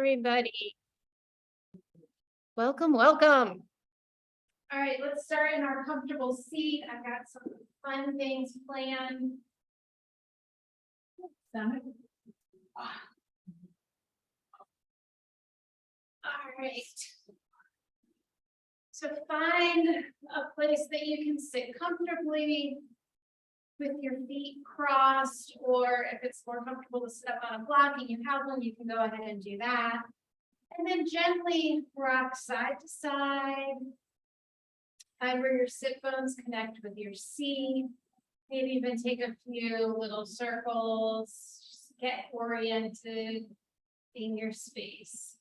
everybody. Welcome, welcome. All right, let's start in our comfortable seat. I've got some fun things planned. All right. So find a place that you can sit comfortably with your feet crossed, or if it's more comfortable to sit up on a block and you have one, you can go ahead and do that. And then gently rock side to side. Find where your sit bones connect with your seat. Maybe even take a few little circles. Just get oriented in your space.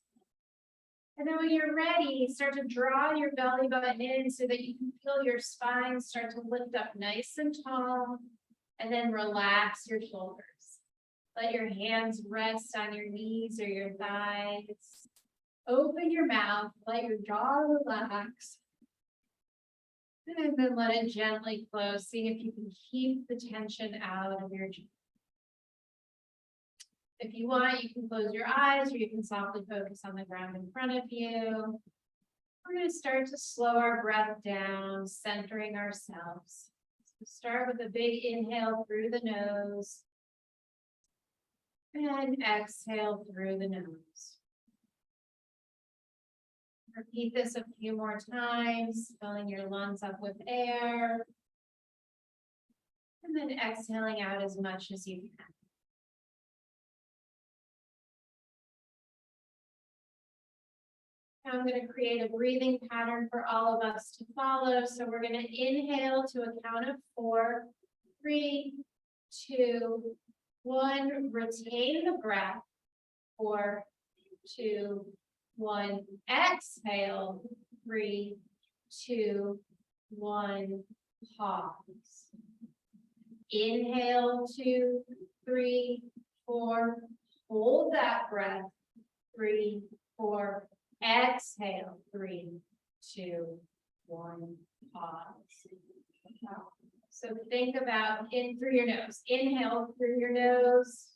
And then when you're ready, start to draw your belly button in so that you can feel your spine start to lift up nice and tall. And then relax your shoulders. Let your hands rest on your knees or your thighs. Open your mouth, let your jaw relax. And then let it gently close. See if you can keep the tension out of your jaw. If you want, you can close your eyes or you can softly focus on the ground in front of you. We're going to start to slow our breath down, centering ourselves. So start with a big inhale through the nose. And exhale through the nose. Repeat this a few more times, filling your lungs up with air. And then exhaling out as much as you can. Now I'm going to create a breathing pattern for all of us to follow. So we're going to inhale to a count of 4, 3, 2, 1. Retain the breath. 4, 2, 1. Exhale. 3, 2, 1. Pause. Inhale. 2, 3, 4. Hold that breath. 3, 4. Exhale. 3, 2, 1. Pause. So think about in through your nose. Inhale through your nose.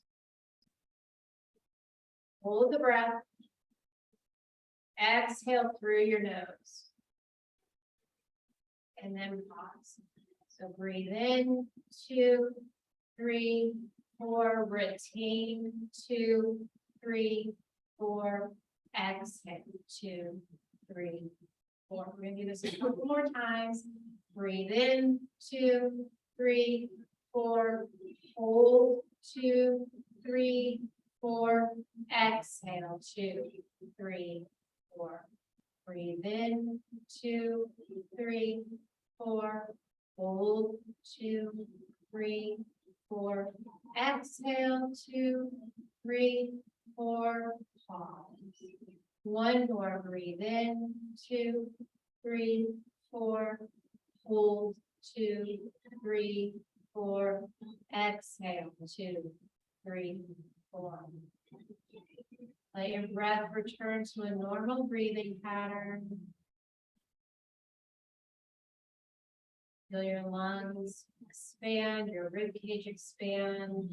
Hold the breath. Exhale through your nose. And then pause. So breathe in. 2, 3, 4. Retain. 2, 3, 4. Exhale. 2, 3, 4. We're going to do this a couple more times. Breathe in. 2, 3, 4. Hold. 2, 3, 4. Exhale. 2, 3, 4. Breathe in. 2, 3, 4. Hold. 2, 3, 4. Exhale. 2, 3, 4. Pause. One more. Breathe in. 2, 3, 4. Hold. 2, 3, 4. Exhale. 2, 3, 4. Let your breath return to a normal breathing pattern. Feel your lungs expand, your rib cage expand.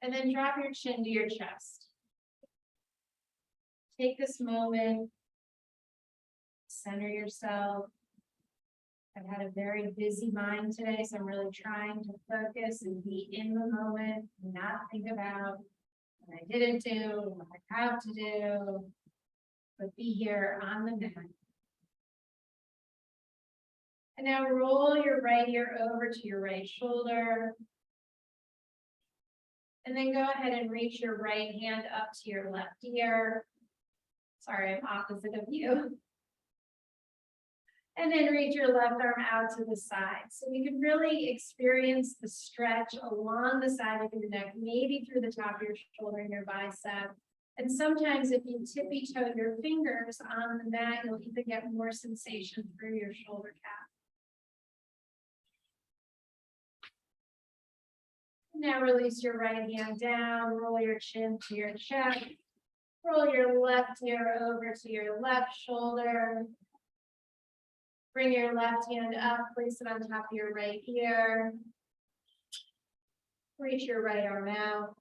And then drop your chin to your chest. Take this moment, center yourself. I've had a very busy mind today, so I'm really trying to focus and be in the moment, and not think about what I didn't do, what I have to do, but be here on the mat. And now roll your right ear over to your right shoulder. And then go ahead and reach your right hand up to your left ear. Sorry, I'm opposite of you. And then reach your left arm out to the side. So you can really experience the stretch along the side of your neck, maybe through the top of your shoulder and your bicep. And sometimes if you tippy toe your fingers on the mat, you'll even get more sensation through your shoulder cap. Now release your right hand down, roll your chin to your chest, roll your left ear over to your left shoulder. Bring your left hand up, place it on top of your right ear. Reach your right arm out.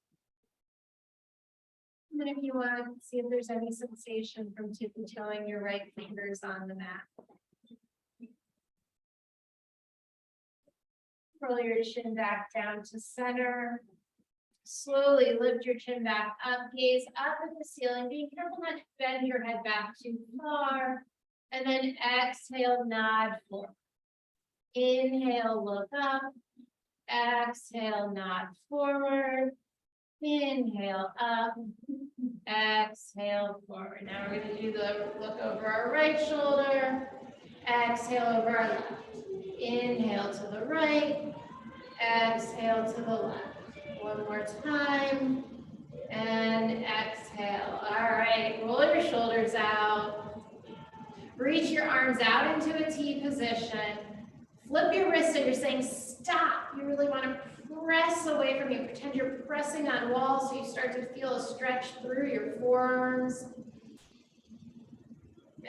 And then if you want to see if there's any sensation from tippy-toeing your right fingers on the mat. Roll your chin back down to center. Slowly lift your chin back up, gaze up at the ceiling, being careful not to bend your head back too far. And then exhale, nod forward. Inhale, look up. Exhale, nod forward. Inhale, up. Exhale, forward. Now we're going to do the look over our right shoulder. Exhale over our left. Inhale to the right. Exhale to the left. One more time. And exhale. All right, roll your shoulders out. Reach your arms out into a T position. Flip your wrists so you're saying stop. You really want to press away from you. Pretend you're pressing on walls so you start to feel a stretch through your forearms.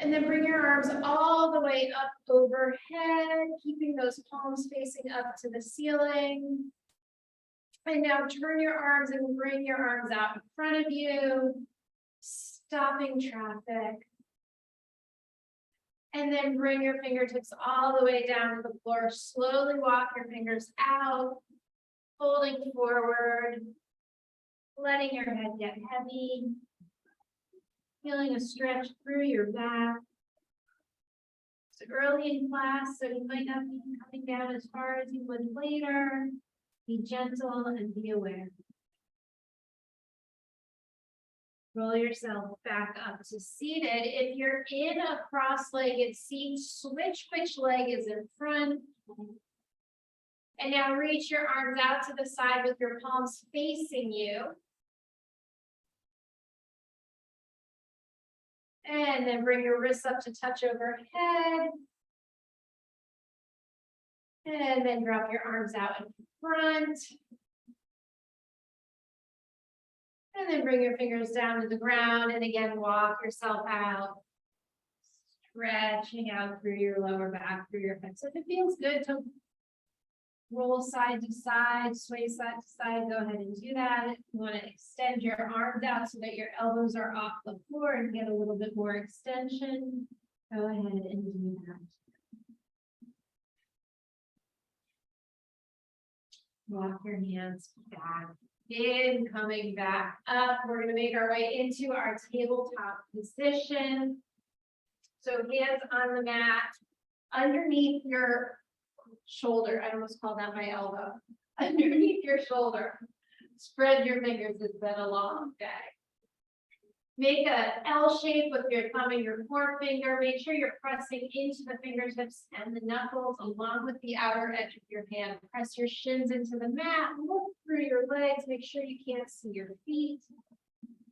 And then bring your arms all the way up overhead, keeping those palms facing up to the ceiling. And now turn your arms and bring your arms out in front of you, stopping traffic. And then bring your fingertips all the way down to the floor. Slowly walk your fingers out, folding forward, letting your head get heavy. Feeling a stretch through your back. It's early in class, so you might not be coming down as far as you would later. Be gentle and be aware. Roll yourself back up to seated. If you're in a cross-legged seat, switch which leg is in front. And now reach your arms out to the side with your palms facing you. And then bring your wrists up to touch overhead. And then drop your arms out in front. And then bring your fingers down to the ground. And again, walk yourself out. Stretching out through your lower back, through your head. So if it feels good to roll side to side, sway side to side, go ahead and do that. If you want to extend your arms out so that your elbows are off the floor and get a little bit more extension, go ahead and do that. Walk your hands back in, coming back up. We're going to make our way into our tabletop position. So hands on the mat, underneath your shoulder. I almost called that my elbow. Underneath your shoulder. Spread your fingers. It's been a long day. Make an L shape with your thumb and your forefinger. Make sure you're pressing into the fingertips and the knuckles along with the outer edge of your hand. Press your shins into the mat. Look through your legs. Make sure you can't see your feet.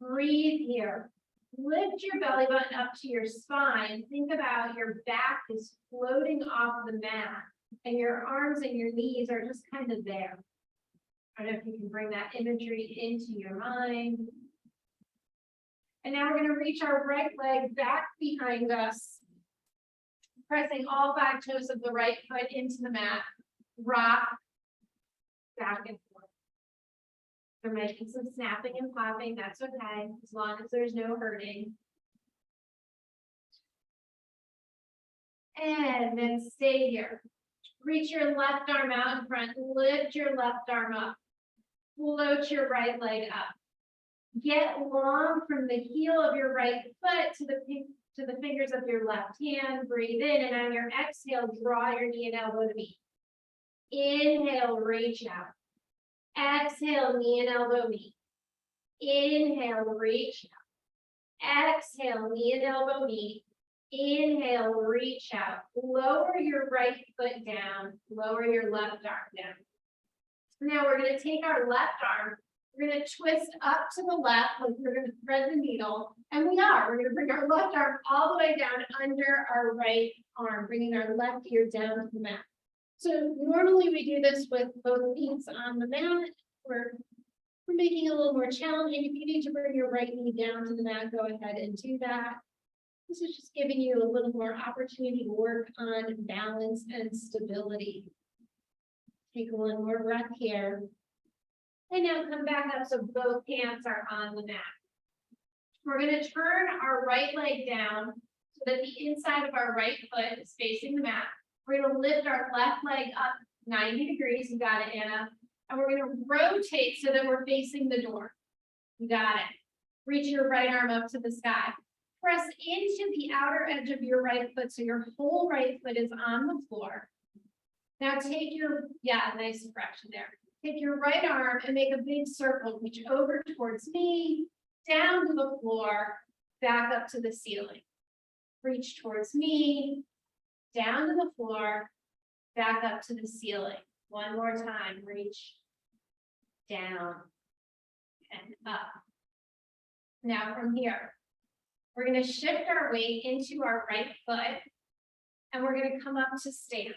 Breathe here. Lift your belly button up to your spine. Think about your back is floating off the mat. And your arms and your knees are just kind of there. I don't know if you can bring that imagery into your mind. And now we're going to reach our right leg back behind us, pressing all 5 toes of the right foot into the mat. Rock back and forth. There might be some snapping and popping. That's okay, as long as there's no hurting. And then stay here. Reach your left arm out in front, lift your left arm up, float your right leg up. Get long from the heel of your right foot to the fingers of your left hand. Breathe in, and on your exhale, draw your knee and elbow to meet. Inhale, reach out. Exhale, knee and elbow meet. Inhale, reach out. Exhale, knee and elbow meet. Inhale, reach out. Lower your right foot down. Lower your left arm down. Now we're going to take our left arm. We're going to twist up to the left, like we're going to thread the needle. And we are. We're going to bring our left arm all the way down under our right arm, bringing our left ear down to the mat. So normally we do this with both knees on the mat. We're making it a little more challenging. If you need to bring your right knee down to the mat, go ahead and do that. This is just giving you a little more opportunity to work on balance and stability. Take one more breath here. And now come back up so both hands are on the mat. We're gonna turn our right leg down so that the inside of our right foot is facing the mat. We're gonna lift our left leg up 90 degrees, you got it, Anna. And we're gonna rotate so that we're facing the door. You got it. Reach your right arm up to the sky. Press into the outer edge of your right foot so your whole right foot is on the floor. Now take your, nice correction there. Take your right arm and make a big circle, reach over towards me, down to the floor, back up to the ceiling. Reach towards me, down to the floor, back up to the ceiling. One more time, reach down and up. Now from here, we're going to shift our weight into our right foot, and we're going to come up to stand.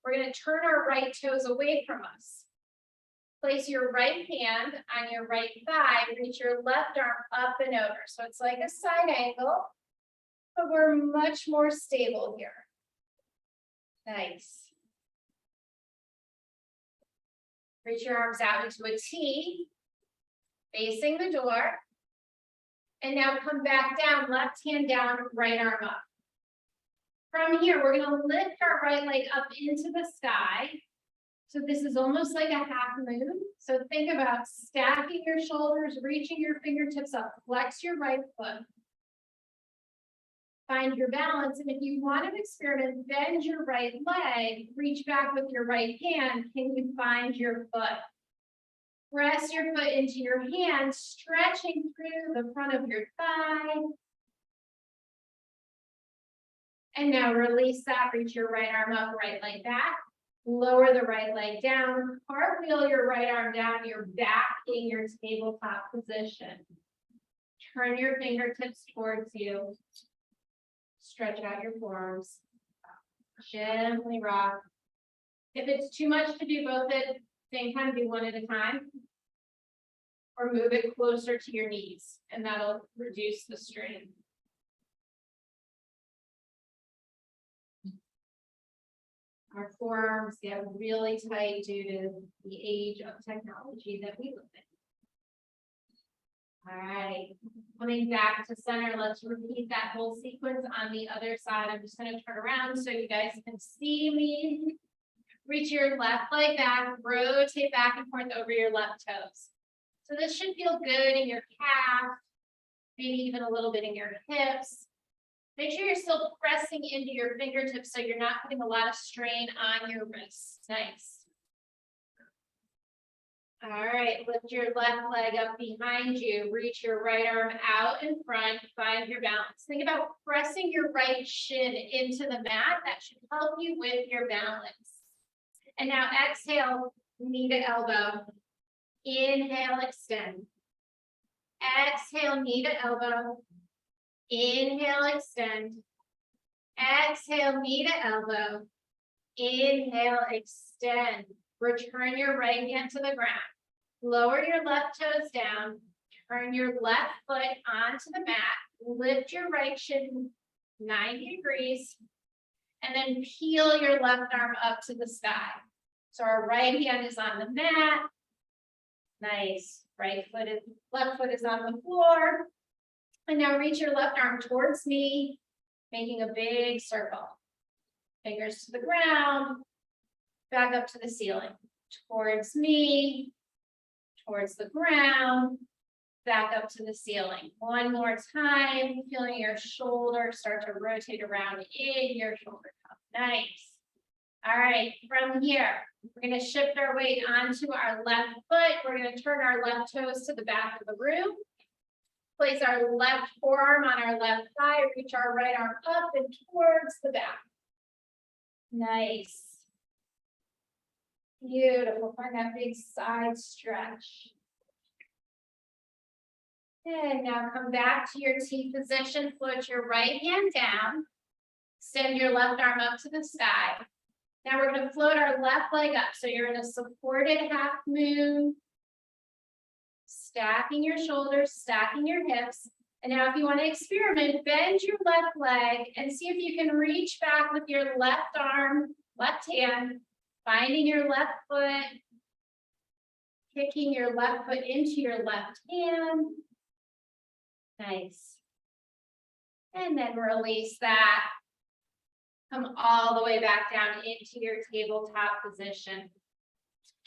We're going to turn our right toes away from us. Place your right hand on your right thigh, reach your left arm up and over. So it's like a side angle, but we're much more stable here. Nice. Reach your arms out into a T, facing the door. And now come back down, left hand down, right arm up. From here, we're going to lift our right leg up into the sky. So this is almost like a half moon. So think about stacking your shoulders, reaching your fingertips up, flex your right foot. Find your balance, and if you want to experiment, bend your right leg, reach back with your right hand. Can you find your foot? Press your foot into your hand, stretching through the front of your thigh. And now release that, reach your right arm up, right leg back. Lower the right leg down, cartwheel your right arm down, you're back in your tabletop position. Turn your fingertips towards you. Stretch out your forearms. Gently rock. If it's too much to do both at the same time, do one at a time. Or move it closer to your knees, and that'll reduce the strain. Our forearms get really tight due to the age of technology that we live in. All right, coming back to center, let's repeat that whole sequence on the other side. I'm just going to turn around so you guys can see me. Reach your left leg back, rotate back and forth over your left toes. So this should feel good in your calf, maybe even a little bit in your hips. Make sure you're still pressing into your fingertips so you're not putting a lot of strain on your wrists. Nice. All right, lift your left leg up behind you. Reach your right arm out in front. Find your balance. Think about pressing your right shin into the mat. That should help you with your balance. And now exhale, knee to elbow. Inhale, extend. Exhale, knee to elbow. Inhale, extend. Exhale, knee to elbow. Inhale, extend. Return your right hand to the ground. Lower your left toes down. Turn your left foot onto the mat. Lift your right shin 90 degrees. And then peel your left arm up to the sky. So our right hand is on the mat. Nice. Left foot is on the floor. And now reach your left arm towards me, making a big circle. Fingers to the ground, back up to the ceiling. Towards me, towards the ground, back up to the ceiling. One more time, feeling your shoulder start to rotate around in your shoulder cup. Nice. All right, from here, we're going to shift our weight onto our left foot. We're going to turn our left toes to the back of the room. Place our left forearm on our left thigh, reach our right arm up and towards the back. Nice. Beautiful. Find that big side stretch. And now come back to your T position. Float your right hand down. Extend your left arm up to the sky. Now we're going to float our left leg up. So you're in a supported half moon. Stacking your shoulders, stacking your hips. And now if you want to experiment, bend your left leg and see if you can reach back with your left arm, left hand, finding your left foot, kicking your left foot into your left hand. Nice. And then release that. Come all the way back down into your tabletop position.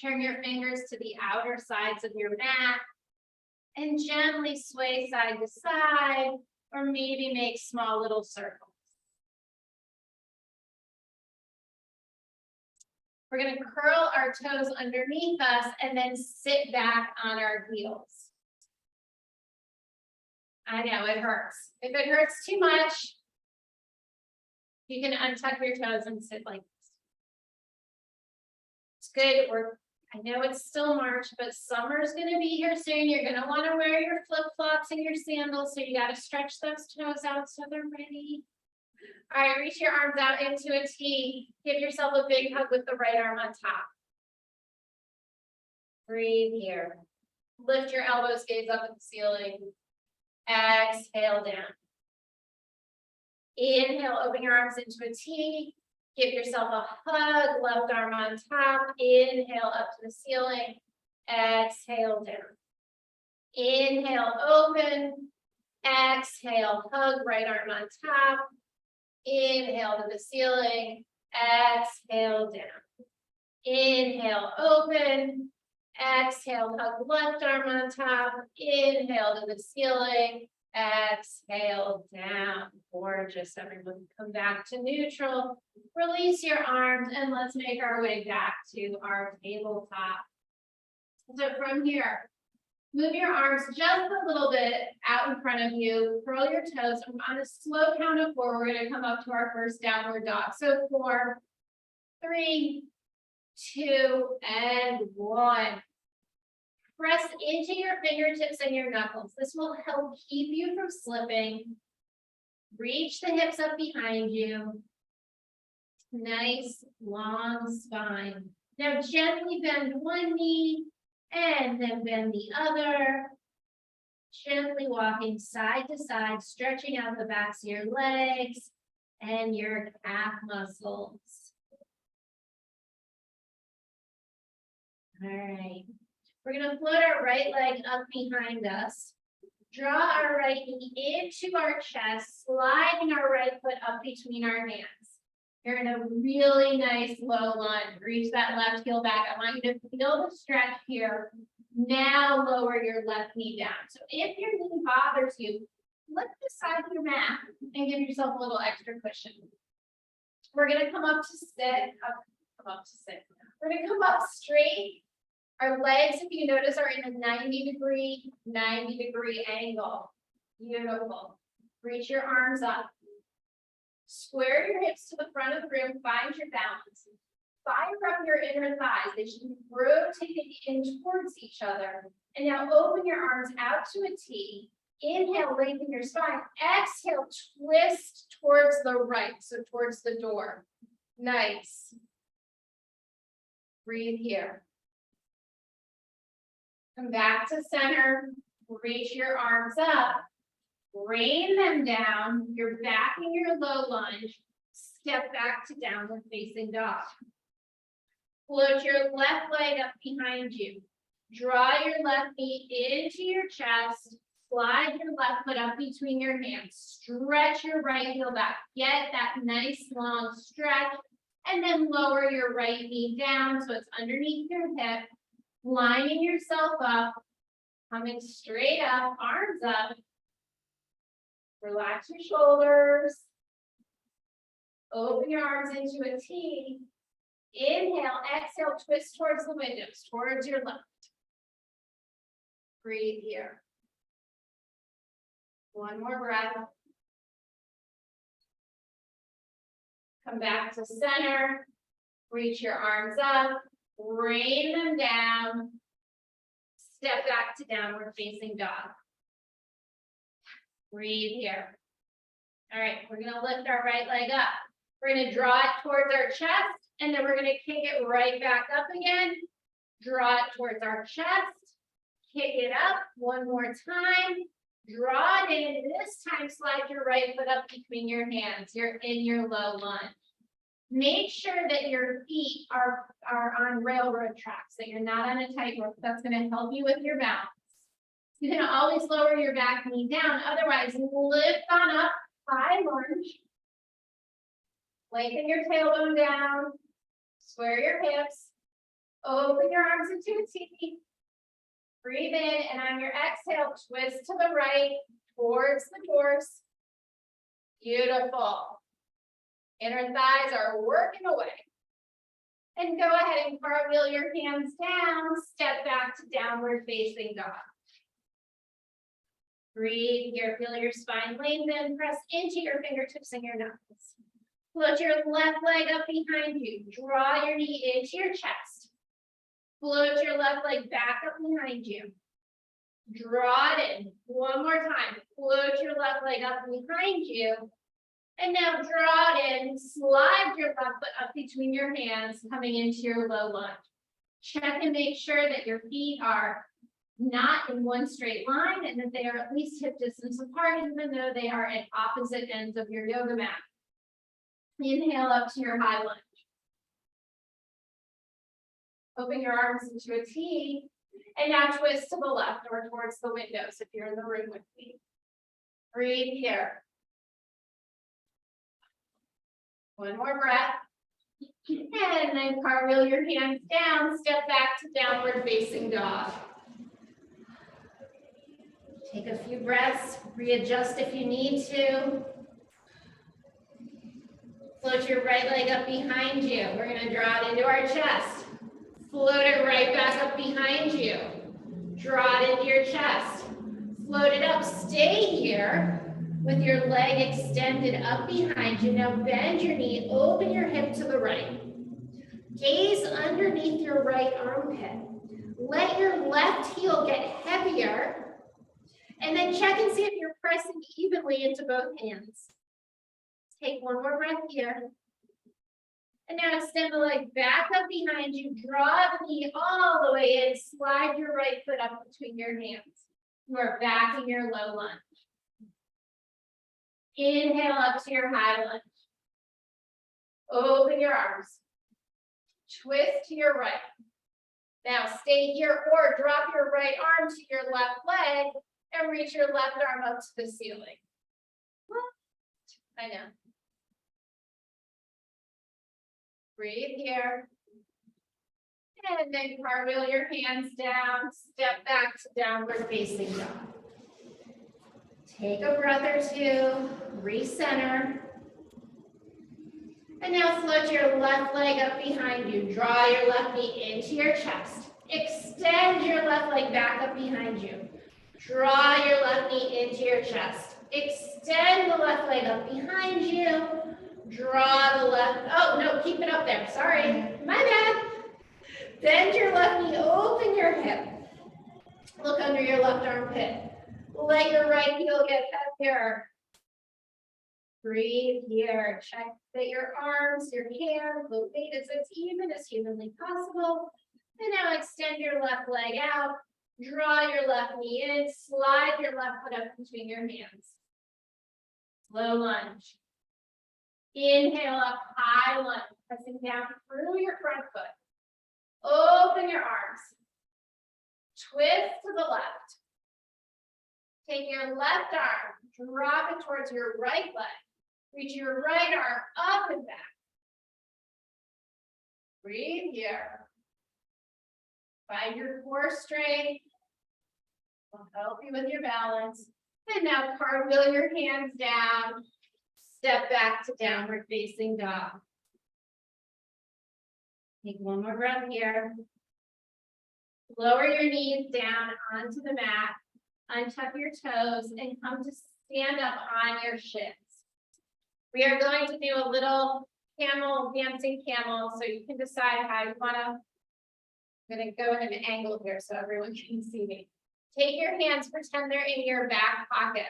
Turn your fingers to the outer sides of your mat and gently sway side to side, or maybe make small little circles. We're going to curl our toes underneath us and then sit back on our heels. I know it hurts. If it hurts too much, you can untuck your toes and sit like this. It's good. I know it's still March, but summer's going to be here soon. You're going to want to wear your flip-flops and your sandals, so you got to stretch those toes out so they're ready. All right, reach your arms out into a T. Give yourself a big hug with the right arm on top. Breathe here. Lift your elbows, gaze up at the ceiling. Exhale down. Inhale, open your arms into a T. Give yourself a hug, left arm on top. Inhale up to the ceiling. Exhale down. Inhale, open. Exhale, hug, right arm on top. Inhale to the ceiling. Exhale down. Inhale, open. Exhale, hug, left arm on top. Inhale to the ceiling. Exhale down. Gorgeous. Everyone come back to neutral. Release your arms and let's make our way back to our tabletop. So from here, move your arms just a little bit out in front of you. Curl your toes. On a slow count of 4, we're going to come up to our first downward dog. So 4, 3, 2, and 1. Press into your fingertips and your knuckles. This will help keep you from slipping. Reach the hips up behind you. Nice long spine. Now gently bend one knee and then bend the other. Gently walking side to side, stretching out the backs of your legs and your calf muscles. All right. We're going to float our right leg up behind us. Draw our right knee into our chest, sliding our right foot up between our hands. You're in a really nice low lunge. Reach that left heel back. I want you to feel the stretch here. Now lower your left knee down. So if your knee bothers you, lift the side of your mat and give yourself a little extra cushion. We're going to come up to sit. We're going to come up straight. Our legs, if you notice, are in a 90 degree angle. Beautiful. Reach your arms up. Square your hips to the front of the room. Find your balance. Fire up your inner thighs. They should be rotated in towards each other. And now open your arms out to a T. Inhale, lengthen your spine. Exhale, twist towards the right, so towards the door. Nice. Breathe here. Come back to center, reach your arms up, rain them down. You're back in your low lunge. Step back to downward facing dog. Float your left leg up behind you. Draw your left knee into your chest. Slide your left foot up between your hands. Stretch your right heel back. Get that nice long stretch. And then lower your right knee down so it's underneath your hip. Lining yourself up, coming straight up, arms up. Relax your shoulders. Open your arms into a T. Inhale, exhale, twist towards the windows, towards your left. Breathe here. One more breath. Come back to center. Reach your arms up. Rain them down. Step back to downward facing dog. Breathe here. All right, we're going to lift our right leg up. We're going to draw it towards our chest, and then we're going to kick it right back up again. Draw it towards our chest. Kick it up one more time. Draw it in. This time, slide your right foot up between your hands. You're in your low lunge. Make sure that your feet are on railroad tracks, that you're not on a tightrope. That's going to help you with your balance. You can always lower your back knee down. Otherwise, lift on up, high lunge. Lengthen your tailbone down. Square your hips. Open your arms into a T. Breathe in, and on your exhale, twist to the right towards the doors. Beautiful. Inner thighs are working away. And go ahead and cartwheel your hands down. Step back to downward facing dog. Breathe here, feel your spine lengthen, press into your fingertips and your knuckles. Float your left leg up behind you. Draw your knee into your chest. Float your left leg back up behind you. Draw it in. One more time. Float your left leg up behind you. And now draw it in. Slide your left foot up between your hands, coming into your low lunge. Check and make sure that your feet are not in one straight line and that they are at least hip distance apart, even though they are at opposite ends of your yoga mat. Inhale up to your high lunge. Open your arms into a T, and now twist to the left or towards the windows if you're in the room with me. Breathe here. One more breath. And then cartwheel your hands down, step back to downward facing dog. Take a few breaths, readjust if you need to. Float your right leg up behind you. We're going to draw it into our chest. Float it right back up behind you. Draw it into your chest. Float it up. Stay here with your leg extended up behind you. Now bend your knee, open your hip to the right. Gaze underneath your right armpit. Let your left heel get heavier. And then check and see if you're pressing evenly into both hands. Take one more breath here. And now extend the leg back up behind you. Draw the knee all the way in. Slide your right foot up between your hands. You are back in your low lunge. Inhale up to your high lunge. Open your arms. Twist to your right. Now stay here or drop your right arm to your left leg and reach your left arm up to the ceiling. I know. Breathe here. And then cartwheel your hands down, step back to downward facing dog. Take a breath or two, recenter. And now float your left leg up behind you. Draw your left knee into your chest. Extend your left leg back up behind you. Draw your left knee into your chest. Extend the left leg up behind you. Draw the left, oh no, keep it up there, sorry, my bad. Bend your left knee, open your hip. Look under your left armpit. Let your right heel get heavier. Breathe here. Check that your arms, your hands, the weight is as humanly possible. And now extend your left leg out. Draw your left knee in. Slide your left foot up between your hands. Low lunge. Inhale up, high lunge, pressing down through your front foot. Open your arms. Twist to the left. Take your left arm, drop it towards your right leg. Reach your right arm up and back. Breathe here. Find your core strength. Will help you with your balance. And now cartwheel your hands down. Step back to downward facing dog. Take one more breath here. Lower your knees down onto the mat. Untuck your toes and come to stand up on your shins. We are going to do a little camel, dancing camel, so you can decide how you want to. I'm going to go in an angle here so everyone can see me. Take your hands, pretend they're in your back pocket.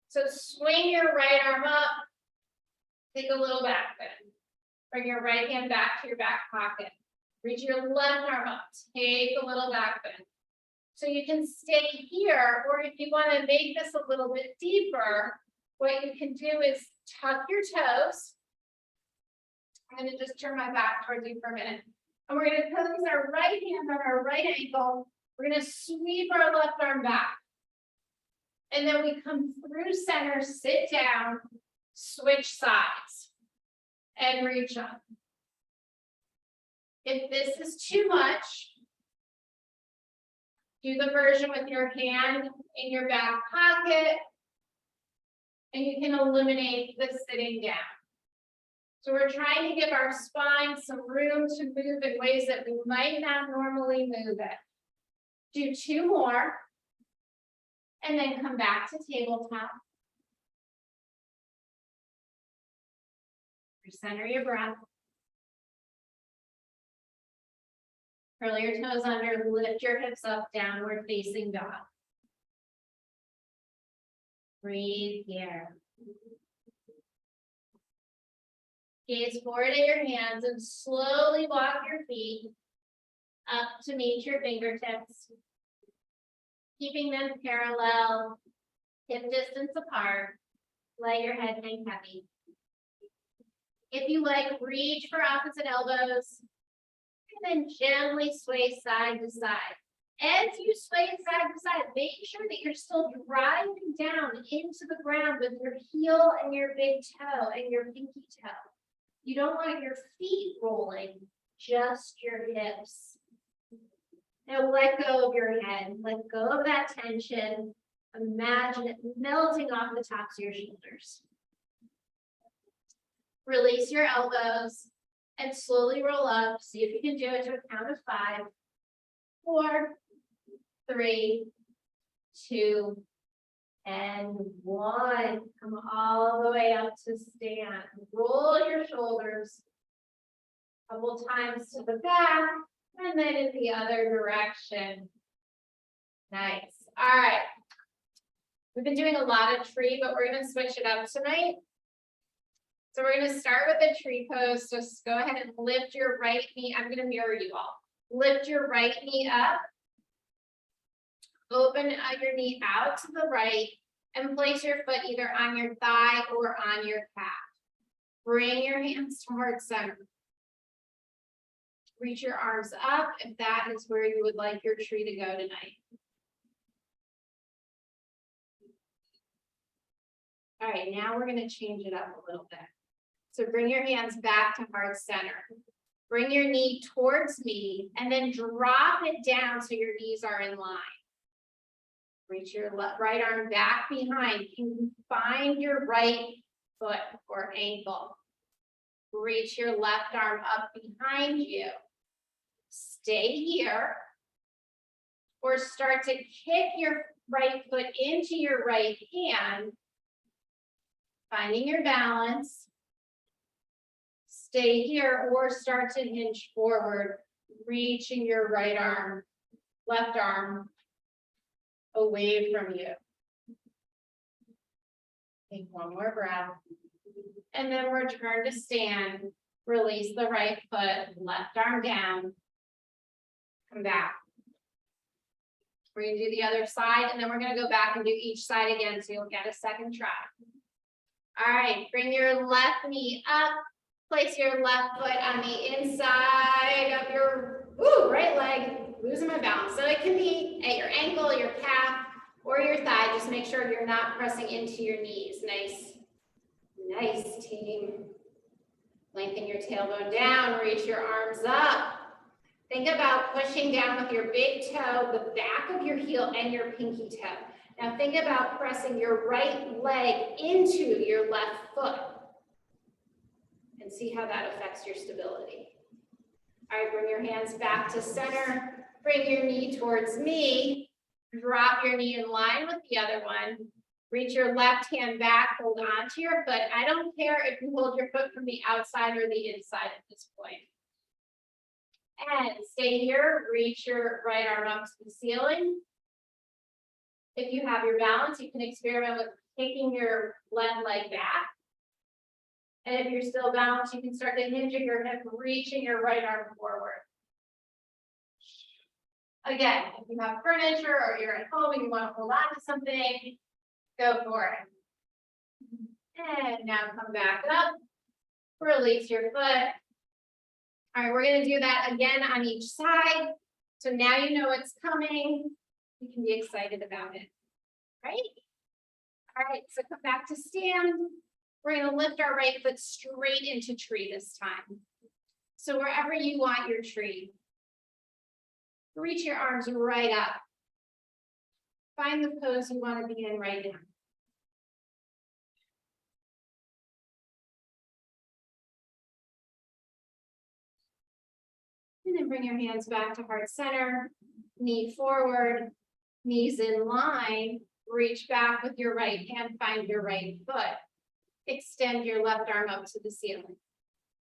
So swing your right arm up, take a little back bend. Bring your right hand back to your back pocket. Reach your left arm up, take a little back bend. So you can stay here, or if you want to make this a little bit deeper, what you can do is tuck your toes. I'm going to just turn my back towards you for a minute. And we're going to place our right hand on our right ankle. We're going to sweep our left arm back. And then we come through center, sit down, switch sides, and reach up. If this is too much, do the version with your hand in your back pocket, and you can eliminate the sitting down. So we're trying to give our spine some room to move in ways that we might not normally move it. Do 2 more, and then come back to tabletop. Recenter your breath. Curl your toes under, lift your hips up, downward facing dog. Breathe here. Gaze forward at your hands and slowly walk your feet up to meet your fingertips, keeping them parallel, hip distance apart. Let your head hang heavy. If you like, reach for opposite elbows, and then gently sway side to side. As you sway side to side, make sure that you're still driving down into the ground with your heel and your big toe and your pinky toe. You don't want your feet rolling, just your hips. Now let go of your head, let go of that tension. Imagine it melting off the tops of your shoulders. Release your elbows and slowly roll up. See if you can do it to a count of 5, 4, 3, 2, and 1. Come all the way up to stand. Roll your shoulders a couple times to the back and then in the other direction. Nice. All right. We've been doing a lot of tree, but we're going to switch it up tonight. So we're going to start with the tree pose. Just go ahead and lift your right knee. I'm going to mirror you all. Lift your right knee up. Open your knee out to the right and place your foot either on your thigh or on your calf. Bring your hands towards center. Reach your arms up if that is where you would like your tree to go tonight. All right, now we're going to change it up a little bit. So bring your hands back to heart center. Bring your knee towards me and then drop it down so your knees are in line. Reach your right arm back behind. You can find your right foot or ankle. Reach your left arm up behind you. Stay here. Or start to kick your right foot into your right hand. Finding your balance. Stay here or start to hinge forward, reaching your right arm, left arm away from you. Take one more breath. And then return to stand. Release the right foot, left arm down. Come back. We're going to do the other side, and then we're going to go back and do each side again, so you'll get a second try. All right, bring your left knee up. Place your left foot on the inside of your right leg. Losing my balance. So it can be at your ankle, your calf, or your thigh. Just make sure you're not pressing into your knees. Nice team. Lengthen your tailbone down. Reach your arms up. Think about pushing down with your big toe, the back of your heel, and your pinky toe. Now think about pressing your right leg into your left foot. And see how that affects your stability. All right, bring your hands back to center. Bring your knee towards me. Drop your knee in line with the other one. Reach your left hand back, hold on to your foot. I don't care if you hold your foot from the outside or the inside at this point. And stay here, reach your right arm up to the ceiling. If you have your balance, you can experiment with taking your left leg back. And if you're still balanced, you can start to hinge at your hip, reaching your right arm forward. Again, if you have furniture or you're at home and you want to hold on to something, go for it. And now come back up, release your foot. All right, we're going to do that again on each side. So now you know what's coming. You can be excited about it, right? All right, so come back to stand. We're gonna lift our right foot straight into tree this time. So wherever you want your tree, reach your arms right up. Find the pose you want to be in right now. And then bring your hands back to heart center, knee forward, knees in line, reach back with your right hand, find your right foot. Extend your left arm up to the ceiling.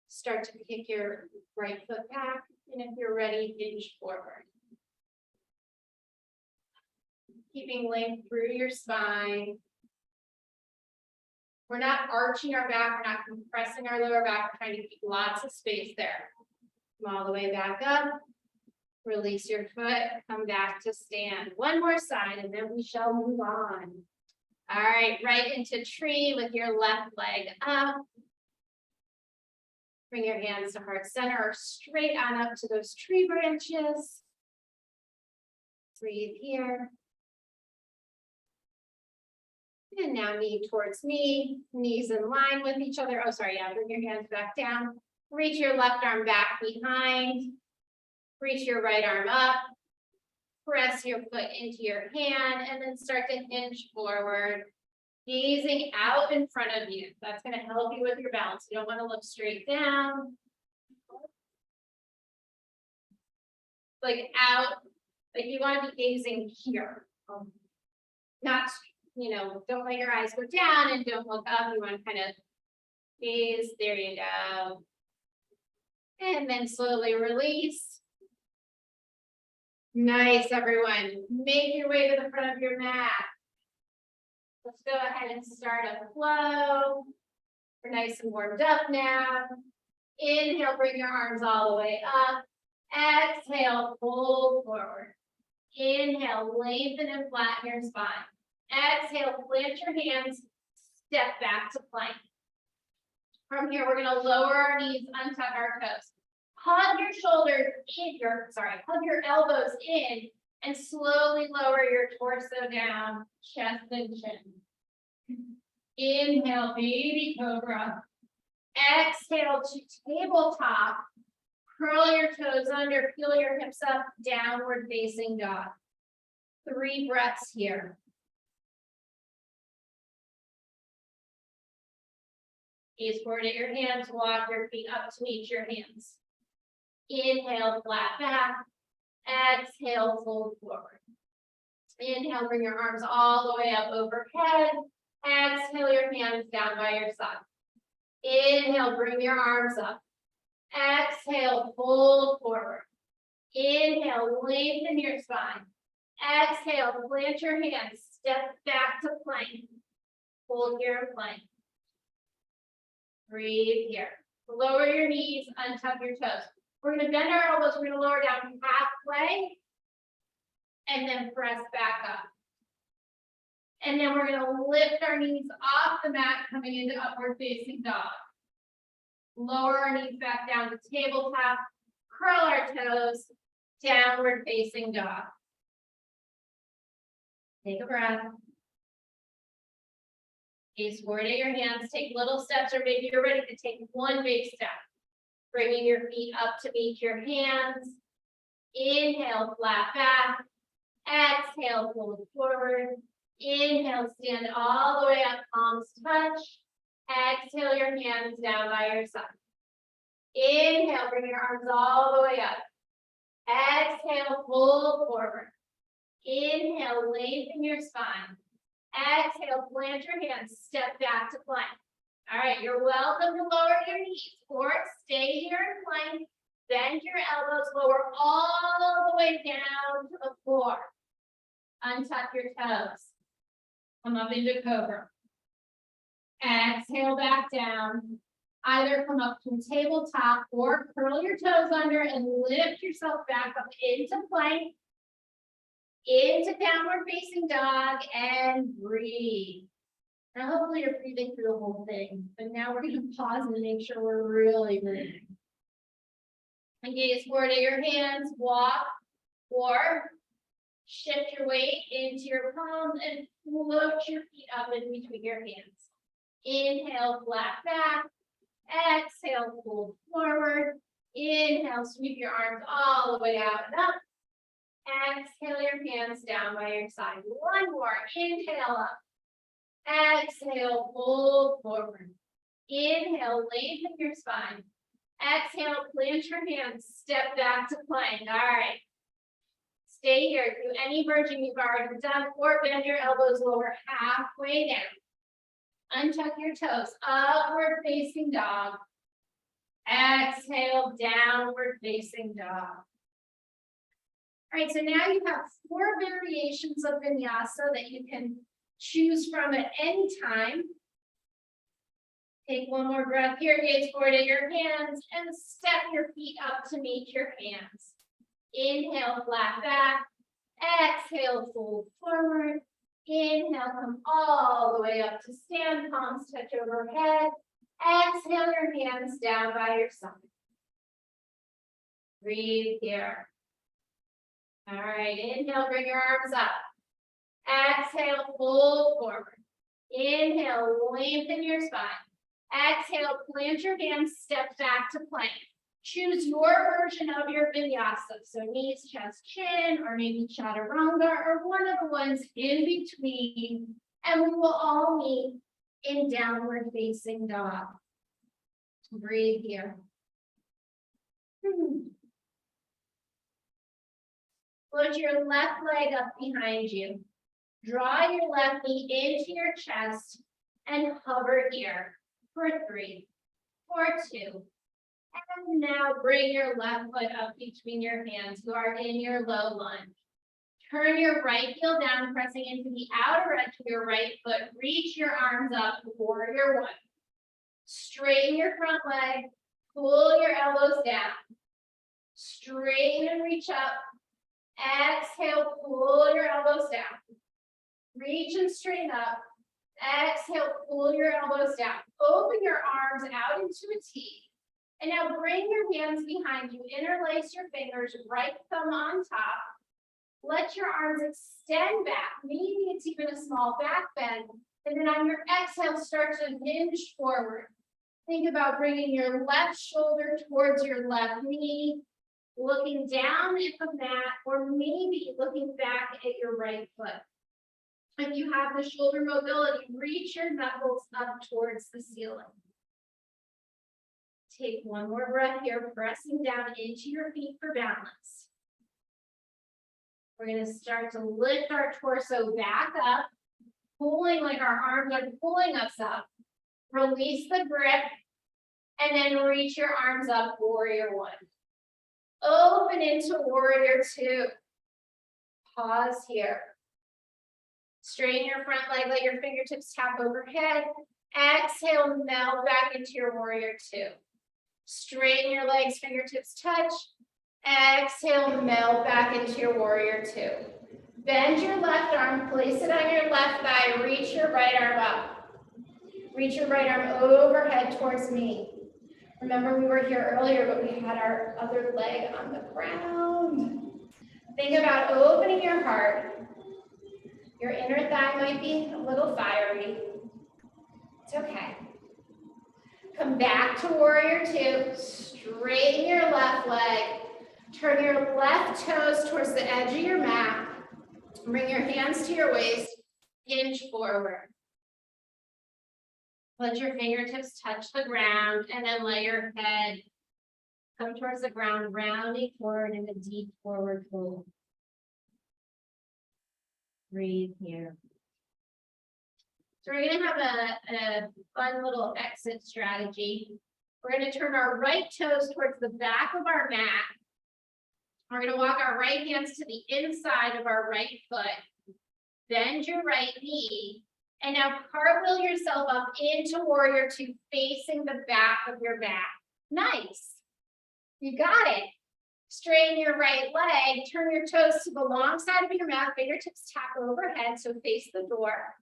Start to kick your right foot back, and if you're ready, hinge forward. Keeping length through your spine. We're not arching our back, we're not compressing our lower back, we're trying to keep lots of space there. Come all the way back up. Release your foot, come back to stand. One more side, and then we shall move on. All right, right into tree with your left leg up. Bring your hands to heart center or straight on up to those tree branches. Breathe here. And now knee towards knee, knees in line with each other. Oh, sorry, yeah, bring your hands back down. Reach your left arm back behind. Reach your right arm up. Press your foot into your hand and then start to hinge forward. Gazing out in front of you. That's going to help you with your balance. You don't want to look straight down. Like out, like you want to be gazing here. Not, don't let your eyes go down and don't look up. You want to kind of gaze. There you go. And then slowly release. Nice, everyone. Make your way to the front of your mat. Let's go ahead and start a flow. We're nice and warmed up now. Inhale, bring your arms all the way up. Exhale, fold forward. Inhale, lengthen and flatten your spine. Exhale, plant your hands, step back to plank. From here, we're gonna lower our knees, untuck our toes. Hug your shoulders in hug your elbows in and slowly lower your torso down, chest and chin. Inhale, baby cobra. Exhale to tabletop. Curl your toes under, peel your hips up, downward facing dog. 3 breaths here. Gaze forward at your hands, walk your feet up to meet your hands. Inhale, flat back. Exhale, fold forward. Inhale, bring your arms all the way up overhead. Exhale, your hands down by your side. Inhale, bring your arms up. Exhale, fold forward. Inhale, lengthen your spine. Exhale, plant your hands, step back to plank. Hold here and plank. Breathe here. Lower your knees, untuck your toes. We're going to bend our elbows, we're going to lower down halfway, and then press back up. And then we're going to lift our knees off the mat, coming into upward facing dog. Lower our knees back down to tabletop, curl our toes, downward facing dog. Take a breath. Gaze forward at your hands, take little steps, or maybe you're ready to take one big step. Bringing your feet up to meet your hands. Inhale, flat back. Exhale, fold forward. Inhale, stand all the way up, palms touch. Exhale, your hands down by your side. Inhale, bring your arms all the way up. Exhale, fold forward. Inhale, lengthen your spine. Exhale, plant your hands, step back to plank. All right, you're welcome to lower your knees or stay here in plank. Bend your elbows, lower all the way down to the floor. Untuck your toes. Come up into cobra. Exhale back down. Either come up to tabletop or curl your toes under and lift yourself back up into plank. Into downward facing dog and breathe. Now hopefully you're breathing through the whole thing, but now we're going to pause and make sure we're really breathing. And gaze forward at your hands, walk or Shift your weight into your palms and float your feet up in between your hands. Inhale, flat back. Exhale, fold forward. Inhale, sweep your arms all the way out and up. Exhale your hands down by your side. One more. Inhale up. Exhale, fold forward. Inhale, lengthen your spine. Exhale, plant your hands, step back to plank. All right. Stay here. Do any version you've already done, or bend your elbows lower halfway down. Untuck your toes, upward facing dog. Exhale, downward facing dog. All right, so now you have 4 variations of vinyasa that you can choose from at any time. Take one more breath here, gaze forward at your hands, and step your feet up to meet your hands. Inhale, flat back. Exhale, fold forward. Inhale, come all the way up to stand, palms touch overhead. Exhale your hands down by your side. Breathe here. All right, inhale, bring your arms up. Exhale, fold forward. Inhale, lengthen your spine. Exhale, plant your hands, step back to plank. Choose your version of your vinyasa. So knees, chest, chin, or maybe chaturanga, or one of the ones in between. And we will all meet in downward facing dog. Breathe here. Put your left leg up behind you. Draw your left knee into your chest and hover here for 3, for 2. And now bring your left foot up between your hands. You are in your low lunge. Turn your right heel down, pressing into the outer edge of your right foot. Reach your arms up, warrior 1. Straighten your front leg. Pull your elbows down. Straighten and reach up. Exhale, pull your elbows down. Reach and straighten up. Exhale, pull your elbows down. Open your arms out into a T. And now bring your hands behind you. Interlace your fingers, right thumb on top. Let your arms extend back. Maybe it's even a small back bend. And then on your exhale, start to hinge forward. Think about bringing your left shoulder towards your left knee, looking down at the mat, or maybe looking back at your right foot. If you have the shoulder mobility, reach your knuckles up towards the ceiling. Take one more breath here, pressing down into your feet for balance. We're going to start to lift our torso back up, pulling like our arms are pulling us up. Release the grip, and then reach your arms up, warrior 1. Open into warrior 2. Pause here. Straighten your front leg, let your fingertips tap overhead. Exhale, melt back into your warrior 2. Straighten your legs, fingertips touch. Exhale, melt back into your warrior 2. Bend your left arm, place it on your left thigh, reach your right arm up. Reach your right arm overhead towards me. Remember, we were here earlier, but we had our other leg on the ground. Think about opening your heart. Your inner thigh might be a little fiery. It's okay. Come back to warrior 2. Straighten your left leg. Turn your left toes towards the edge of your mat. Bring your hands to your waist. Hinge forward. Let your fingertips touch the ground, and then let your head come towards the ground, rounding forward in a deep forward fold. Breathe here. So we're going to have a fun little exit strategy. We're going to turn our right toes towards the back of our mat. We're going to walk our right hands to the inside of our right foot. Bend your right knee. And now cartwheel yourself up into warrior 2, facing the back of your mat. Nice. You got it. Straighten your right leg. Turn your toes to the long side of your mat. Fingertips tap overhead, so face the door.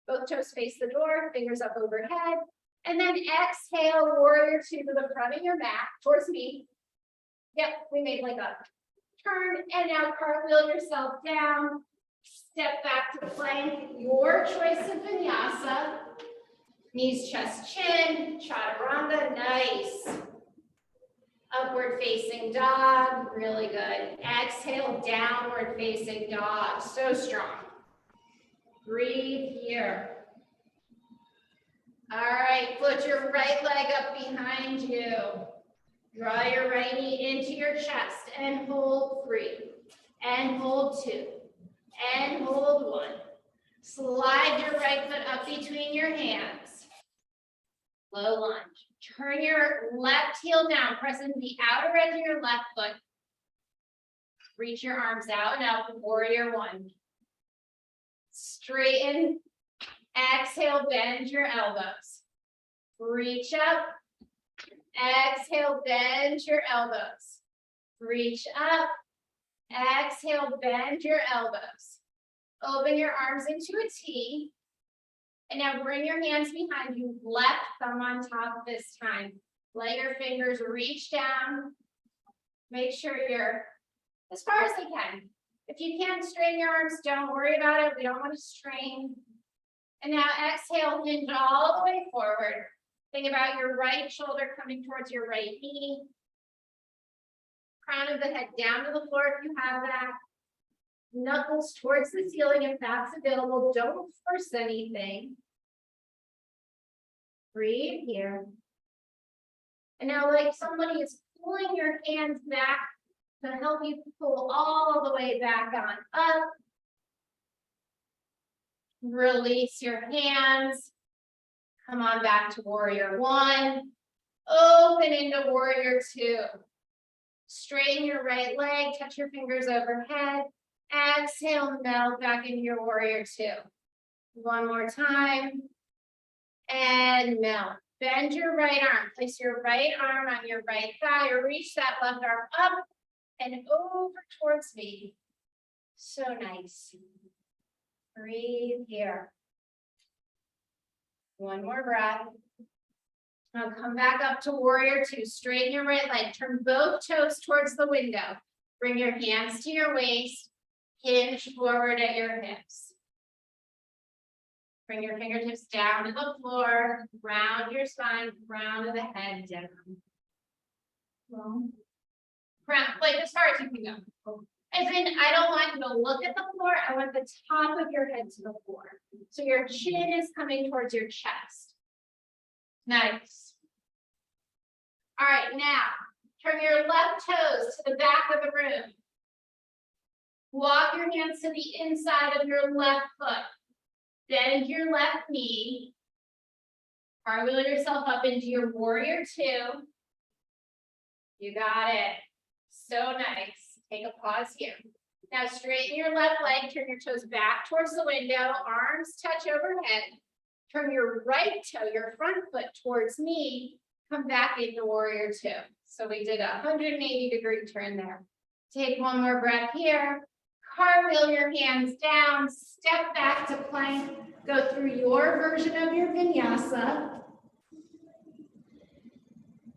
Both toes face the door, fingers up overhead. And then exhale, warrior 2 to the front of your mat, towards me. Yep, we made like a turn, and now cartwheel yourself down. Step back to plank, your choice of vinyasa. Knees, chest, chin, chaturanga, nice. Upward facing dog, really good. Exhale, downward facing dog, so strong. Breathe here. All right, put your right leg up behind you. Draw your right knee into your chest and hold 3, and hold 2, and hold 1. Slide your right foot up between your hands. Low lunge. Turn your left heel down, press into the outer edge of your left foot. Reach your arms out and up, warrior 1. Straighten. Exhale, bend your elbows. Reach up. Exhale, bend your elbows. Reach up. Exhale, bend your elbows. Open your arms into a T. And now bring your hands behind you. Left thumb on top this time. Let your fingers reach down. Make sure you're as far as they can. If you can't straighten your arms, don't worry about it. We don't want to strain. And now exhale, hinge all the way forward. Think about your right shoulder coming towards your right knee. Crown of the head down to the floor if you have that. Knuckles towards the ceiling if that's available. Don't force anything. Breathe here. And now, like somebody is pulling your hands back to help you pull all the way back on up. Release your hands. Come on back to warrior 1. Open into warrior 2. Straighten your right leg, touch your fingers overhead. Exhale, melt back into your warrior 2. One more time. And melt. Bend your right arm. Place your right arm on your right thigh or reach that left arm up and over towards me. So nice. Breathe here. One more breath. Now come back up to warrior 2. Straighten your right leg. Turn both toes towards the window. Bring your hands to your waist. Hinge forward at your hips. Bring your fingertips down to the floor. Round your spine. Round of the head down. Round, like as far as you can go. As in, I don't want you to look at the floor. I want the top of your head to the floor. So your chin is coming towards your chest. Nice. All right, now turn your left toes to the back of the room. Walk your hands to the inside of your left foot. Bend your left knee. Cartwheel yourself up into your warrior 2. You got it. So nice. Take a pause here. Now straighten your left leg, turn your toes back towards the window, arms touch overhead. Turn your right toe, your front foot towards me, come back into warrior 2. So we did a 180-degree turn there. Take one more breath here. Cartwheel your hands down, step back to plank, go through your version of your vinyasa.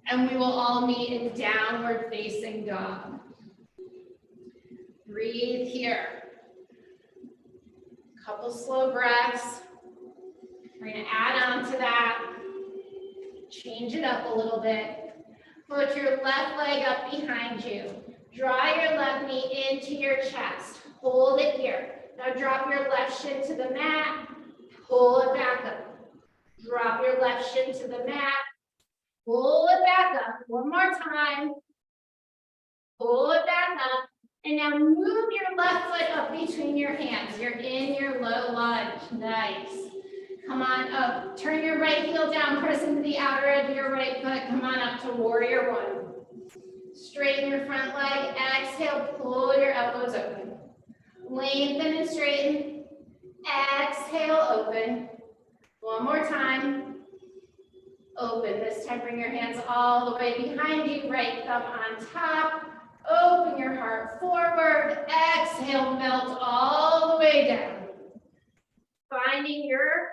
And we will all meet in downward facing dog. Breathe here. Couple slow breaths. We're going to add on to that. Change it up a little bit. Put your left leg up behind you. Draw your left knee into your chest. Hold it here. Now drop your left shin to the mat. Pull it back up. Drop your left shin to the mat. Pull it back up. One more time. Pull it back up. And now move your left foot up between your hands. You're in your low lunge. Nice. Come on up. Turn your right heel down. Press into the outer edge of your right foot. Come on up to warrior 1. Straighten your front leg. Exhale. Pull your elbows open. Lengthen and straighten. Exhale. Open. One more time. Open. This time bring your hands all the way behind you. Right thumb on top. Open your heart forward. Exhale, melt all the way down. Finding your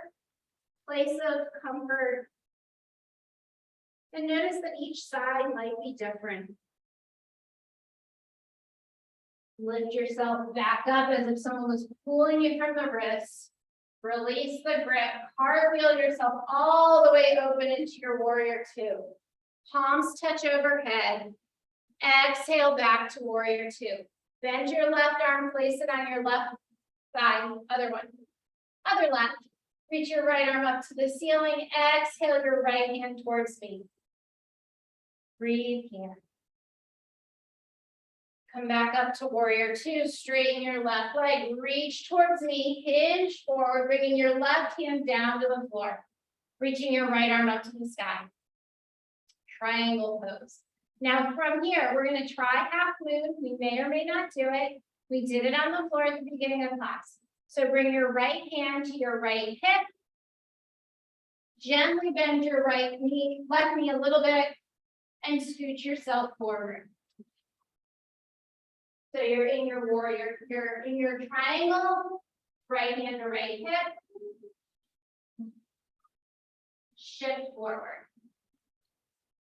place of comfort. And notice that each side might be different. Lift yourself back up as if someone was pulling you from the wrist. Release the grip, cartwheel yourself all the way open into your warrior two. Palms touch overhead. Exhale back to warrior two. Bend your left arm, place it on your left thigh, other one, other left. Reach your right arm up to the ceiling. Exhale your right hand towards me. Breathe here. Come back up to warrior two, straighten your left leg, reach towards me, hinge forward, bringing your left hand down to the floor, reaching your right arm up to the sky. Triangle pose. Now from here, we're gonna try half moon. We may or may not do it. We did it on the floor at the beginning of class. So bring your right hand to your right hip. Gently bend your right knee, left knee a little bit, and scoot yourself forward. So you're in your warrior, you're in your triangle, right hand to right hip. Shift forward.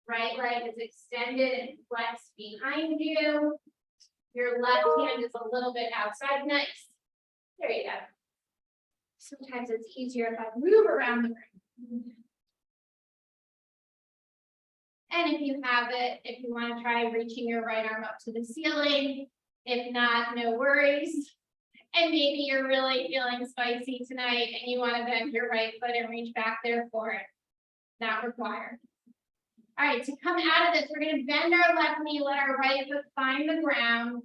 Right leg is extended and flexed behind you. Your left hand is a little bit outside. Nice. There you go. Sometimes it's easier if I move around the room. And if you have it, if you want to try reaching your right arm up to the ceiling, if not, no worries. And maybe you're really feeling spicy tonight and you want to bend your right foot and reach back there for it. Not required. All right, to come out of this, we're going to bend our left knee, let our right foot find the ground.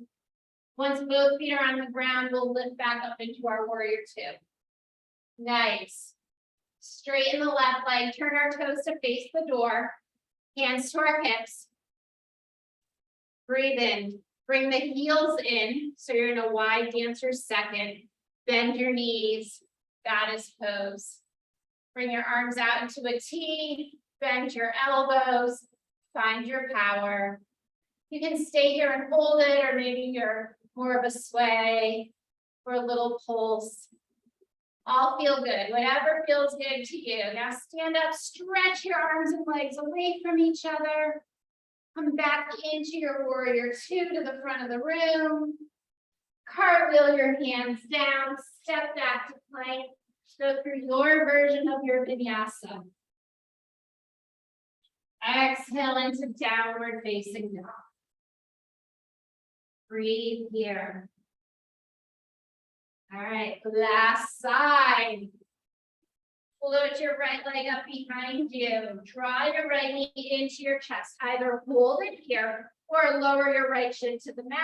Once both feet are on the ground, we'll lift back up into our warrior two. Nice. Straighten the left leg, turn our toes to face the door. Hands to our hips. Breathe in. Bring the heels in, so you're in a wide dancer second. Bend your knees, goddess pose. Bring your arms out into a T, bend your elbows, find your power. You can stay here and hold it, or maybe you're more of a sway or a little pulse. All feel good, whatever feels good to you. Now stand up, stretch your arms and legs away from each other. Come back into your warrior two to the front of the room. Cartwheel your hands down, step back to plank. Go through your version of your vinyasa. Exhale into downward facing dog. Breathe here. All right, last side. Float your right leg up behind you. Draw your right knee into your chest. Either hold it here or lower your right shin to the mat.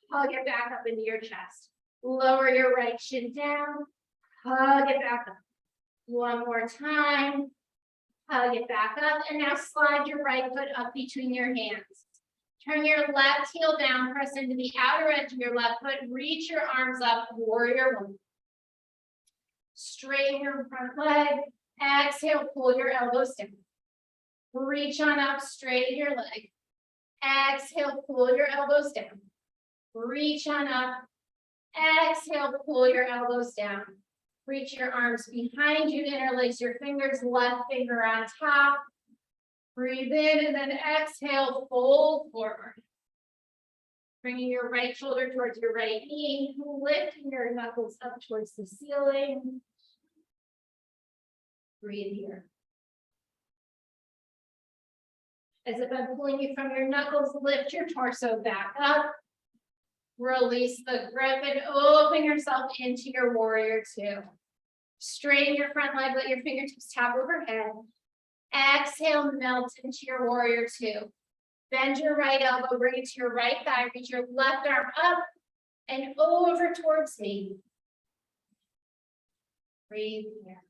Hug it back up into your chest. Lower your right shin down. Hug it back up. One more time. Hug it back up. And now slide your right foot up between your hands. Turn your left heel down. Press into the outer edge of your left foot. Reach your arms up. Warrior one. Straighten your front leg. Exhale, pull your elbows down. Reach on up, straighten your leg. Exhale, pull your elbows down. Reach on up. Exhale, pull your elbows down. Reach your arms behind you, interlace your fingers, left finger on top. Breathe in and then exhale, fold forward. Bringing your right shoulder towards your right knee, lifting your knuckles up towards the ceiling. Breathe here. As if I'm pulling you from your knuckles, lift your torso back up. Release the grip and open yourself into your warrior two. Straighten your front leg, let your fingertips tap overhead. Exhale, melt into your warrior two. Bend your right elbow, bring it to your right thigh, reach your left arm up and over towards me. Breathe here.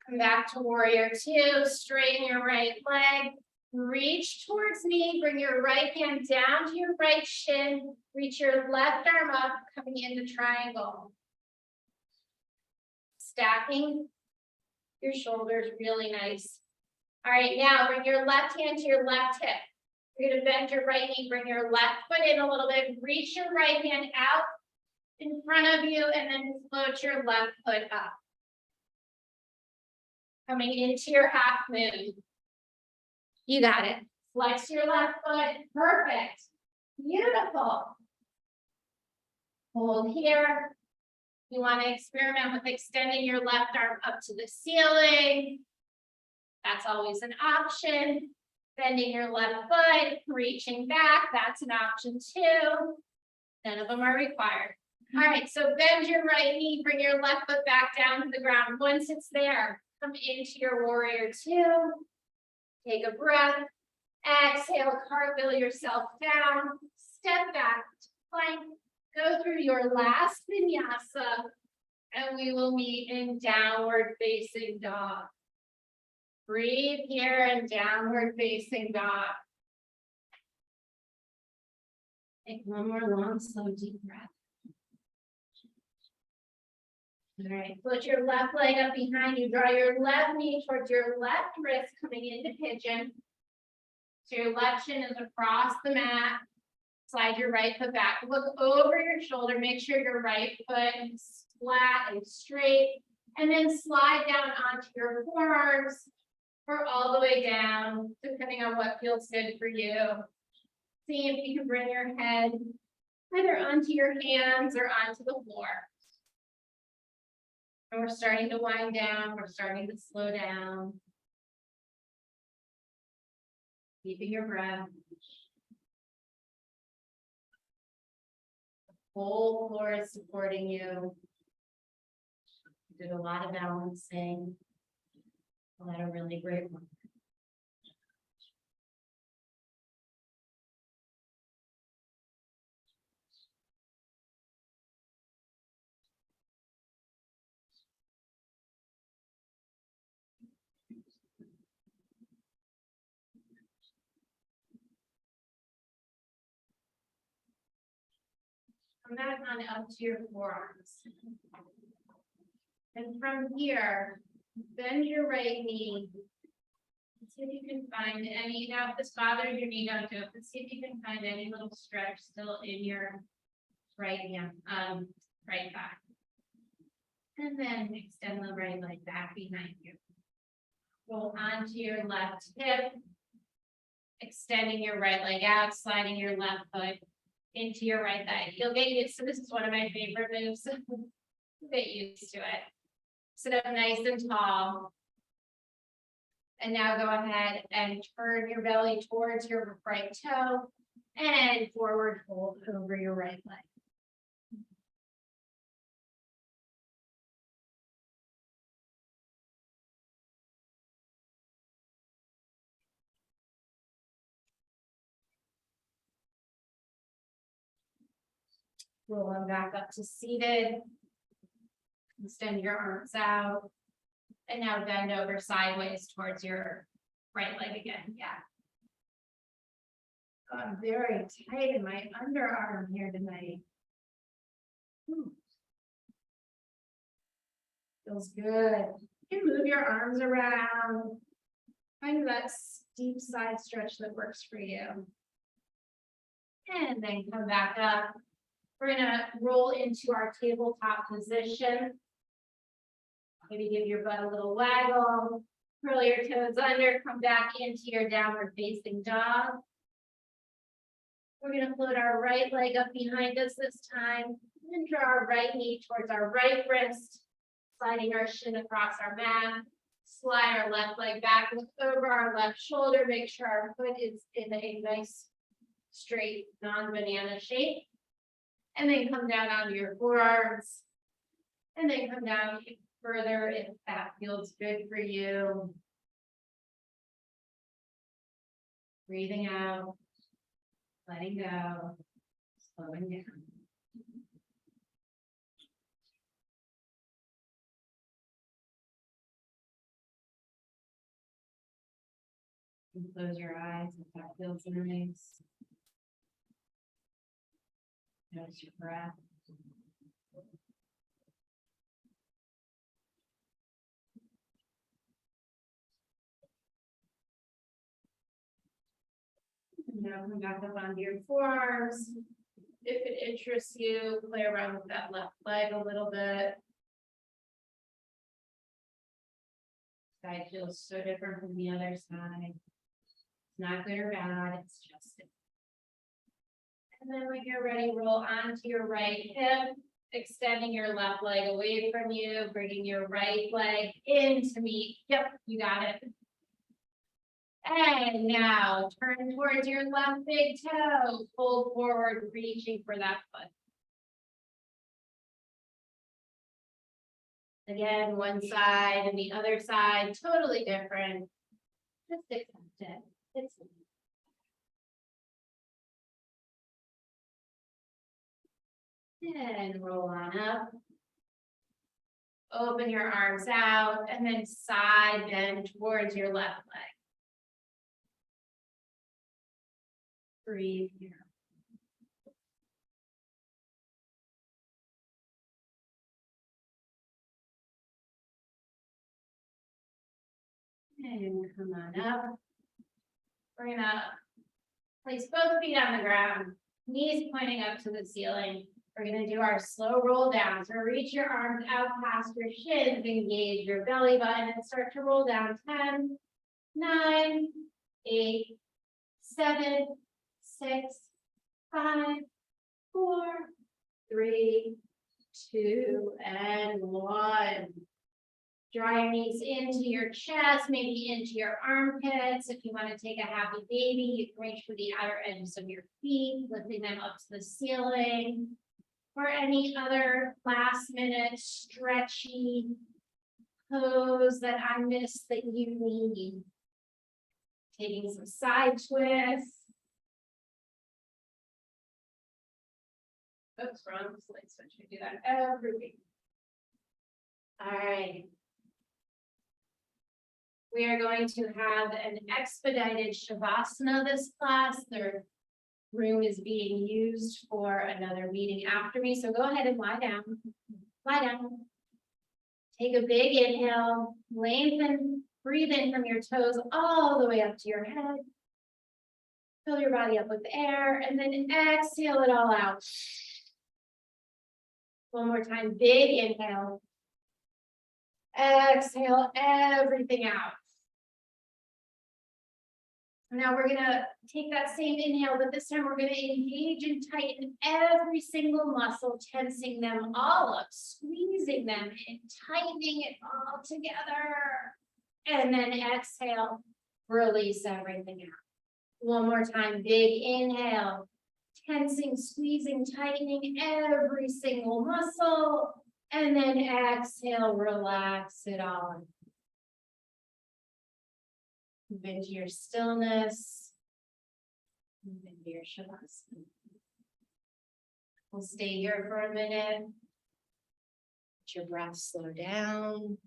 Come back to warrior two, straighten your right leg, reach towards me, bring your right hand down to your right shin, reach your left arm up, coming into triangle. Stacking your shoulders really nice. All right, now bring your left hand to your left hip. You're gonna bend your right knee, bring your left foot in a little bit, reach your right hand out in front of you, and then float your left foot up. Coming into your half moon. You got it. Flex your left foot, perfect. Beautiful. Hold here. You want to experiment with extending your left arm up to the ceiling. That's always an option. Bending your left foot, reaching back, that's an option too. None of them are required. All right, so bend your right knee, bring your left foot back down to the ground. Once it's there, come into your warrior two. Take a breath. Exhale, cartwheel yourself down. Step back, plank. Go through your last vinyasa, and we will meet in downward facing dog. Breathe here in downward facing dog. Take one more long, slow, deep breath. All right, put your left leg up behind you. Draw your left knee towards your left wrist, coming into pigeon. So your left shin is across the mat. Slide your right foot back. Look over your shoulder. Make sure your right foot is flat and straight. And then slide down onto your forearms or all the way down, depending on what feels good for you. See if you can bring your head either onto your hands or onto the floor. And we're starting to wind down. We're starting to slow down. Keeping your breath. The whole floor is supporting you. You did a lot of balancing. A lot of really great work. Come back on up to your forearms. And from here, bend your right knee. See if you can find any, now if this bothers your knee, don't do it, but see if you can find any little stretch still in your right hand, right thigh. And then extend the right leg back behind you. Roll onto your left hip, extending your right leg out, sliding your left foot into your right thigh. You'll get used to this. Is one of my favorite moves. Get used to it. Sit up nice and tall. And now go ahead and turn your belly towards your right toe and forward fold over your right leg. Roll them back up to seated. Extend your arms out. And now bend over sideways towards your right leg again. Yeah. Oh, I'm very tight in my underarm here tonight. Feels good. You can move your arms around. Find that deep side stretch that works for you. And then come back up. We're gonna roll into our tabletop position. Maybe give your butt a little waggle, curl your toes under, come back into your downward facing dog. We're gonna float our right leg up behind us this time, and draw our right knee towards our right wrist, sliding our shin across our mat. Slide our left leg back, look over our left shoulder, make sure our foot is in a nice, straight, non-banana shape. And then come down onto your forearms. And then come down further if that feels good for you. Breathing out, letting go, slowing down. And close your eyes if that feels nice. Notice your breath. And now come back up onto your forearms. If it interests you, play around with that left leg a little bit. Side feels so different from the other side. It's not good or bad, it's just And then when you're ready, roll onto your right hip, extending your left leg away from you, bringing your right leg in to meet. Yep, you got it. And now turn towards your left big toe, pull forward, reaching for that foot. Again, one side and the other side, totally different. Just accept it. It's and roll on up. Open your arms out and then side bend towards your left leg. Breathe here. And come on up. We're gonna place both feet on the ground, knees pointing up to the ceiling. We're gonna do our slow roll down. So reach your arms out past your shins, engage your belly button and start to roll down. 10, 9, 8, 7, 6, 5, 4, 3, 2, and 1. Draw your knees into your chest, maybe into your armpits. If you want to take a happy baby, you can reach for the outer edges of your feet, lifting them up to the ceiling. Or any other last minute stretchy pose that I missed that you need. Taking some side twists. Oops, wrong slide switch. We do that every week. All right. We are going to have an expedited Shavasana this class. The room is being used for another meeting after me. So go ahead and lie down. Lie down. Take a big inhale. Lengthen. Breathe in from your toes all the way up to your head. Fill your body up with air. And then exhale it all out. One more time. Big inhale. Exhale everything out. Now we're gonna take that same inhale, but this time we're gonna engage and tighten every single muscle, tensing them all up, squeezing them and tightening it all together. And then exhale, release everything out. One more time, big inhale, tensing, squeezing, tightening every single muscle. And then exhale, relax it all. Move into your stillness. Move into your Shavasana. We'll stay here for a minute. Let your breath slow down.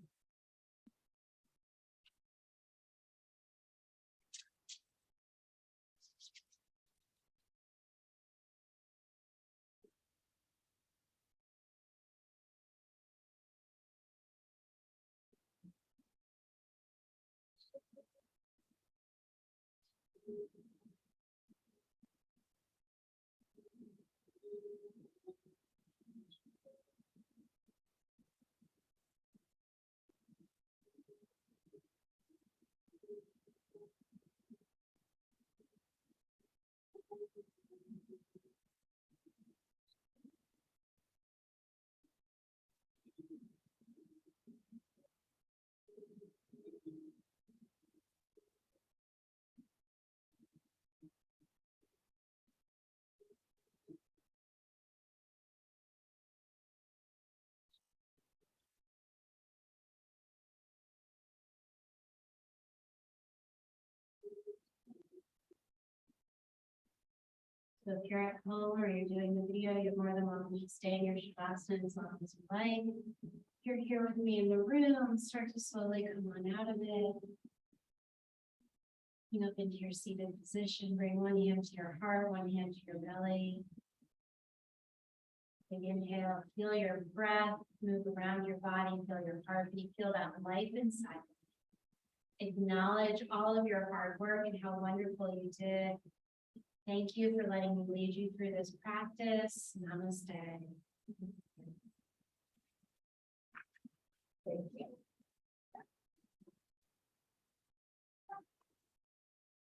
So if you're at home or you're doing the video, you're more than welcome to stay in your Shavasana as long as you like. If you're here with me in the room, start to slowly come on out of it. Come up into your seated position. Bring one hand to your heart, one hand to your belly. Big inhale, feel your breath, move around your body, feel your heartbeat, feel that life inside. Acknowledge all of your hard work and how wonderful you did. Thank you for letting me lead you through this practice. Namaste. Thank you.